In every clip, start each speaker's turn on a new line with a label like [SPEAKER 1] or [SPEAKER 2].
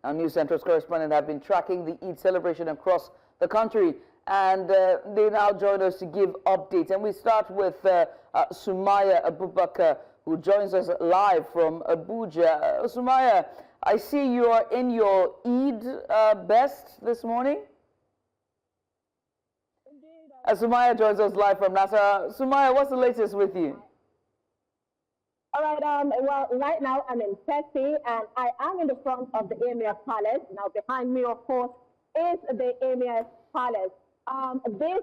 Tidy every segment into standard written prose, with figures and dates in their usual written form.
[SPEAKER 1] Our News Central's correspondent have been tracking the Eid celebration across the country, and they now join us to give updates. And we start with Sumaya Abubakar, who joins us live from Abuja. Sumaya, I see you are in your Eid best this morning. Sumaya joins us live from Nasser. Sumaya, what's the latest with you?
[SPEAKER 2] All right, well, right now I'm in Turkey, and I am in the front of the Emir Palace. Now, behind me, of course, is the Emir's Palace. At this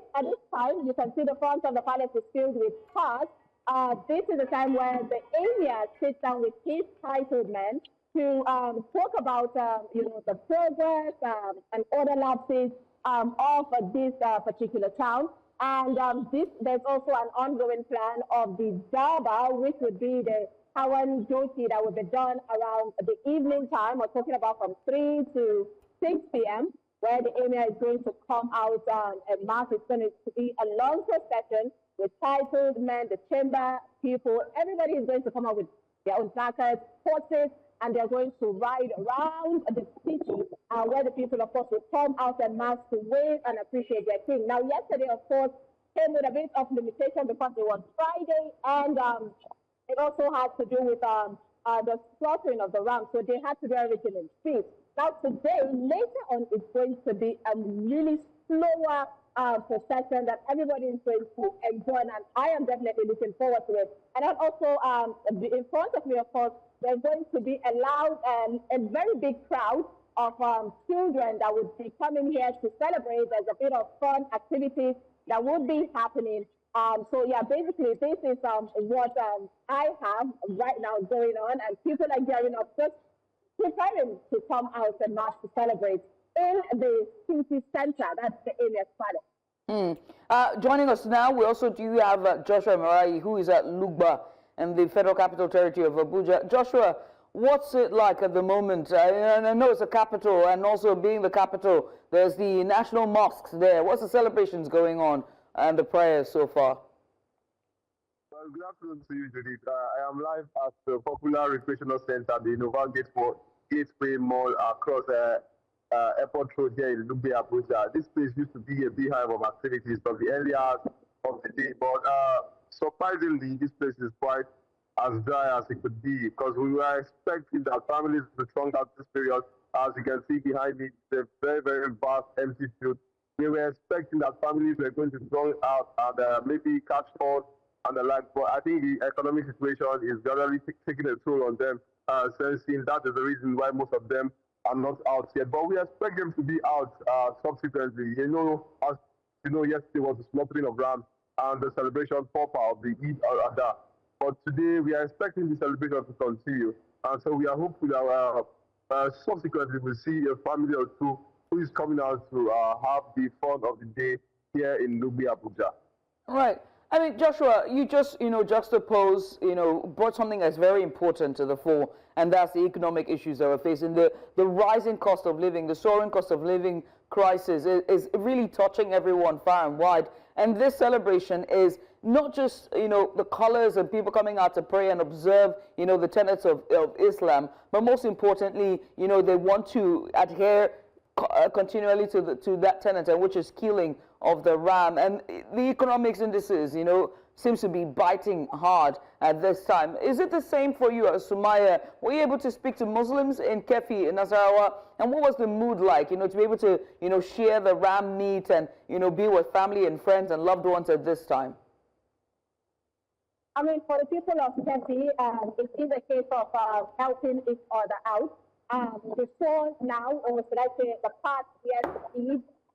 [SPEAKER 2] time, you can see the front of the palace is filled with cars. This is the time where the Emir sits down with his titled men to talk about, the progress and other lapses of this particular town. And there's also an ongoing plan of the Daba, which would be the Hawan Joti that would be done around the evening time. We're talking about from 3 to 6 p.m., where the Emir is going to come out and mass. It's going to be a long procession with titled men, the chamber people. Everybody is going to come out with their own placards, horses, and they're going to ride around the city where the people, of course, will come out and mass to wave and appreciate their king. Now, yesterday, of course, came with a bit of limitation because it was Friday, and it also had to do with the slaughtering of the ram, so they had to do everything in street. Now, today, later on, it's going to be a really slower procession that everybody is going to enjoy, and I am definitely looking forward to it. And then also, in front of me, of course, there's going to be a very big crowd of children that would be coming here to celebrate. There's a bit of fun activities that would be happening. So yeah, basically this is what I have right now going on, and people are gearing up, just preparing to come out and march to celebrate in the city center. That's the Emir's Palace.
[SPEAKER 1] Joining us now, we also do have Joshua Marai, who is at Lugba in the Federal Capital Territory of Abuja. Joshua, what's it like at the moment? I know it's a capital, and also being the capital, there's the national mosques there. What's the celebrations going on and the prayers so far?
[SPEAKER 3] Well, good afternoon to you, Judith. I am live at the popular recreational center, the Nova Gateway Mall across Airport Road here in Lugbe, Abuja. This place used to be a beehive of activities from the early hours of the day, but surprisingly, this place is quite as dry as it could be, because we were expecting that families would throng out this period. As you can see behind me, it's a very, very vast empty field. We were expecting that families were going to throng out and maybe catch on and the like, but I think the economic situation is gradually taking a toll on them, sensing that is the reason why most of them are not out yet. But we expect them to be out subsequently. As you know, yesterday was the slaughtering of rams and the celebration proper of the Eid al-Adha. But today we are expecting the celebration to continue, and so we are hopeful that subsequently we'll see a family or two who is coming out to have the fun of the day here in Lugbe, Abuja.
[SPEAKER 1] Right. I mean, Joshua, you just, juxtapose, brought something that's very important to the fore, and that's the economic issues that we're facing. The rising cost of living, the soaring cost of living crisis is really touching everyone far and wide. And this celebration is not just, the colors and people coming out to pray and observe, the tenets of Islam, but most importantly, they want to adhere continually to that tenet, which is killing of the ram. And the economics indices, seems to be biting hard at this time. Is it the same for you, Sumaya? Were you able to speak to Muslims in Kefi, in Nasarawa? And what was the mood like, to be able to, share the ram meat and, be with family and friends and loved ones at this time?
[SPEAKER 2] I mean, for the people of Kefi, it is a case of helping each other out. Before now, or should I say the past years,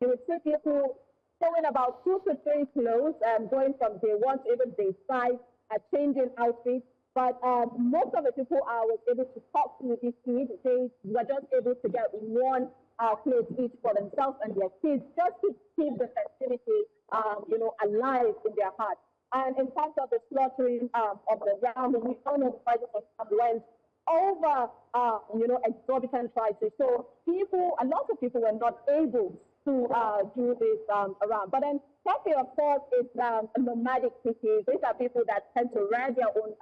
[SPEAKER 2] you would see people showing about 2 to 3 clothes, going from day 1 to even day 5, changing outfits. But most of the people I was able to talk to this week, they were just able to get one clothes each for themselves and their kids, just to keep the festivity, alive in their hearts. And in terms of the slaughtering of the ram, we all know the prices of ram went over, exorbitant prices. So a lot of people were not able to do this around. But then Turkey, of course, is a nomadic city. These are people that tend to rear their own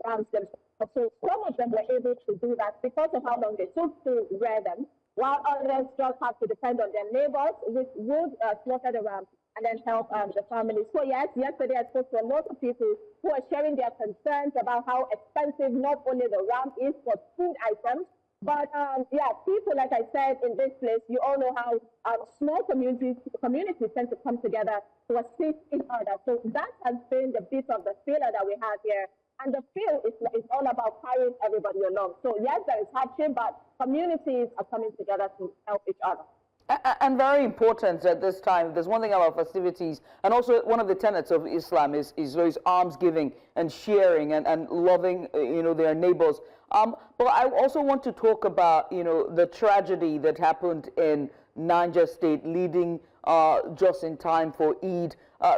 [SPEAKER 2] rams themselves. So some of them were able to do that because of how long they took to rear them. while others just have to depend on their neighbors, which would slaughter the ram and then help the family. So yes, yesterday I spoke to a lot of people who are sharing their concerns about how expensive not only the ram is for food items, but yeah, people, like I said, in this place, you all know how small communities tend to come together to assist each other. So that has been the bit of the failure that we have here. And the feel is all about carrying everybody along. So yes, there is hardship, but communities are coming together to help each other.
[SPEAKER 1] And very important at this time, there's one thing about festivities, and also one of the tenets of Islam is those almsgiving and sharing and loving, their neighbors. But I also want to talk about, the tragedy that happened in Niger State, leading just in time for Eid.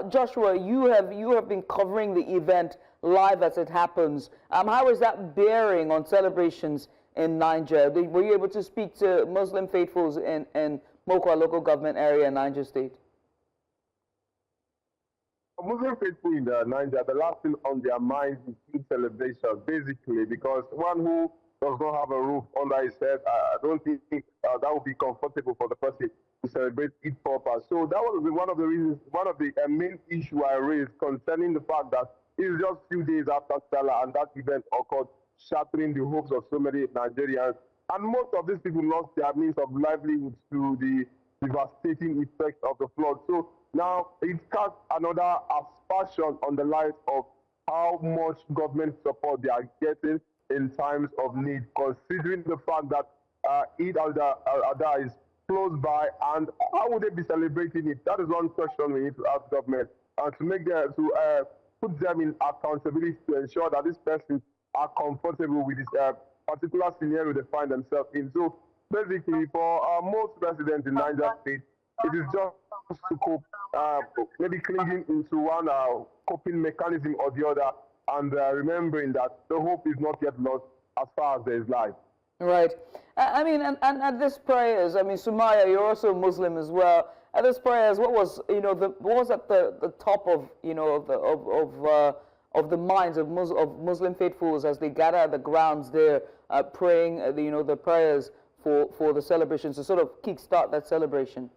[SPEAKER 1] Joshua, you have been covering the event live as it happens. How is that bearing on celebrations in Niger? Were you able to speak to Muslim faithfuls in Mokwa local government area in Niger State?
[SPEAKER 3] Muslim faithful in Niger, the last thing on their minds is Eid celebration, basically, because one who does not have a roof under his head, I don't think that would be comfortable for the person to celebrate Eid proper. So that was one of the reasons, one of the main issue I raised concerning the fact that it's just a few days after Sallah and that event occurred, shattering the hopes of so many Nigerians. And most of these people lost their means of livelihood to the devastating effects of the flood. So now it casts another aspersion on the lives of how much government support they are getting in times of need, considering the fact that Eid al-Adha is close by, and how would they be celebrating it? That is one question we need to ask government, and to make them put them in accountability to ensure that these persons are comfortable with this particular scenario they find themselves in. So basically, for most residents in Niger State, it is just to cope, maybe clinging into one coping mechanism or the other, and remembering that the hope is not yet lost as far as there is life.
[SPEAKER 1] Right. I mean, and at this prayers, I mean, Sumaya, you're also Muslim as well. At this prayers, what was, what was at the top of, of the minds of Muslim faithfuls as they gather at the grounds there, praying, the prayers for the celebrations to sort of kickstart that celebration?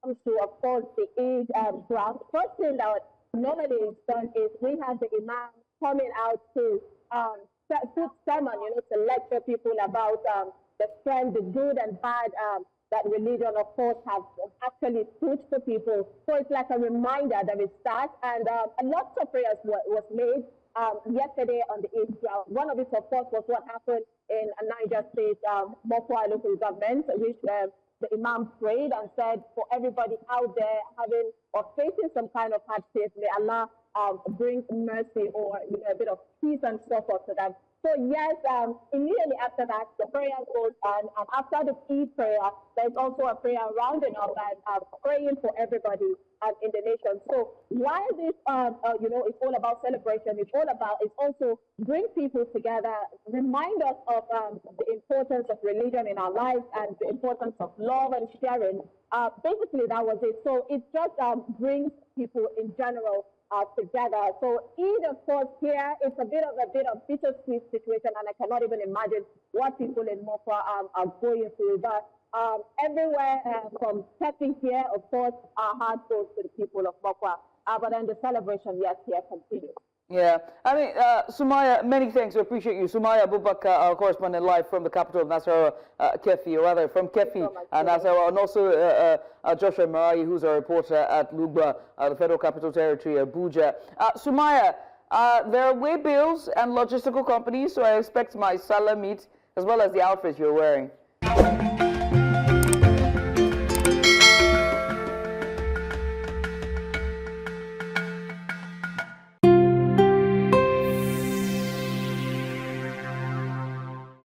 [SPEAKER 2] To, of course, the Eid ground. First thing that normally is done is we have the imam coming out to put sermon, to lecture people about the strength, the good and bad that religion, of course, has actually stood for people. So it's like a reminder that it starts, and lots of prayers was made yesterday on the Eid ground. One of it, of course, was what happened in Niger State, Mokwa local government, which the imam prayed and said, for everybody out there having or facing some kind of hardship, may Allah bring mercy or a bit of peace and support to them. So yes, immediately after that, the prayer goes on, and after the Eid prayer, there's also a prayer rounding up and praying for everybody in the nation. So while this, it's all about celebration, it's also bring people together, remind us of the importance of religion in our lives and the importance of love and sharing. Basically, that was it. So it just brings people in general together. So Eid, of course, here it's a bit of bittersweet situation, and I cannot even imagine what people in Mokwa are going through. But everywhere from stepping here, of course, our heart goes to the people of Mokwa. But then the celebration, yes, here continues.
[SPEAKER 1] Yeah, I mean, Sumaya, many thanks. We appreciate you. Sumaya Abubakar, our correspondent live from the capital of Nasarawa, Kefi, or rather from Kefi, Nasarawa, and also Joshua Marai, who's a reporter at Lugba, the Federal Capital Territory, Abuja. Sumaya, there are way bills and logistical companies, so I expect my Sallah meat as well as the outfit you're wearing.